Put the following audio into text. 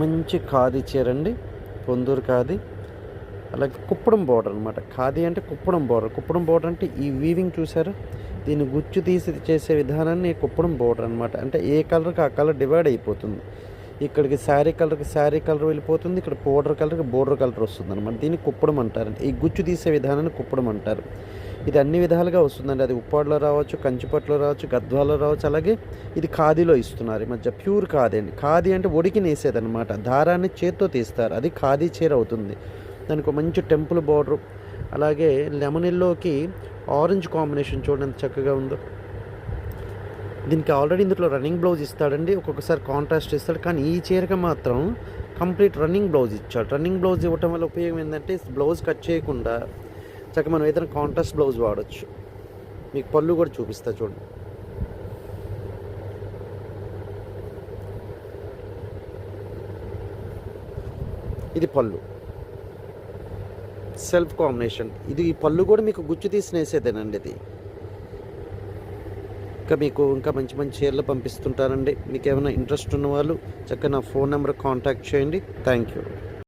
మంచి ఖాదీ చీర అండి, పొందూరు ఖాదీ. అలాగే కుప్పడం బోర్డర్ అనమాట. ఖాదీ అంటే కుప్పడం బోర్డర్. కుప్పడం బోర్డర్ అంటే ఈ వీవింగ్ చూసారా, దీన్ని గుచ్చు తీసి చేసే విధానాన్ని కుప్పడం బోర్డర్ అనమాట. అంటే ఏ కలర్కి ఆ కలర్ డివైడ్ అయిపోతుంది. ఇక్కడికి శారీ కలర్ వెళ్ళిపోతుంది, ఇక్కడ బోర్డర్ కలర్ వస్తుంది అనమాట. దీన్ని కుప్పడం అంటారండి. ఈ గుచ్చు తీసే విధానాన్ని కుప్పడం అంటారు. ఇది అన్ని విధాలుగా వస్తుందండి. అది ఉప్పాడలో రావచ్చు, కంచిపట్లో రావచ్చు, గద్వాలో రావచ్చు. అలాగే ఇది ఖాదీలో ఇస్తున్నారు ఈ మధ్య. ప్యూర్ ఖాదీ అండి. ఖాదీ అంటే ఒడికి నేసేదనమాట. దారాన్ని చేత్తో తీస్తారు, అది ఖాదీ చీర అవుతుంది. దానికి ఒక మంచి టెంపుల్ బార్డరు, అలాగే లెమన్ ఎల్లోకి ఆరెంజ్ కాంబినేషన్ చూడండి ఎంత చక్కగా ఉందో. దీనికి ఆల్రెడీ ఇందులో రన్నింగ్ బ్లౌజ్ ఇస్తాడండి, ఒక్కొక్కసారి కాంట్రాస్ట్ ఇస్తాడు. కానీ ఈ చీరకి మాత్రం కంప్లీట్ రన్నింగ్ బ్లౌజ్ ఇచ్చాడు. రన్నింగ్ బ్లౌజ్ ఇవ్వటం వల్ల ఉపయోగం ఏంటంటే బ్లౌజ్ కట్ చేయకుండా చక్కగా మనం ఏదైనా కాంట్రాస్ట్ బ్లౌజ్ వాడచ్చు. మీకు పళ్ళు కూడా చూపిస్తా చూడండి. ఇది పళ్ళు, సెల్ఫ్ కాంబినేషన్. ఇది ఈ పళ్ళు కూడా మీకు గుచ్చు తీసినేసేదేనండి ఇది. ఇంకా మంచి మంచి చీరలు పంపిస్తుంటానండి. మీకు ఏమైనా ఇంట్రెస్ట్ ఉన్న వాళ్ళు చక్కగా నా ఫోన్ నెంబర్ కాంటాక్ట్ చేయండి. Thank you.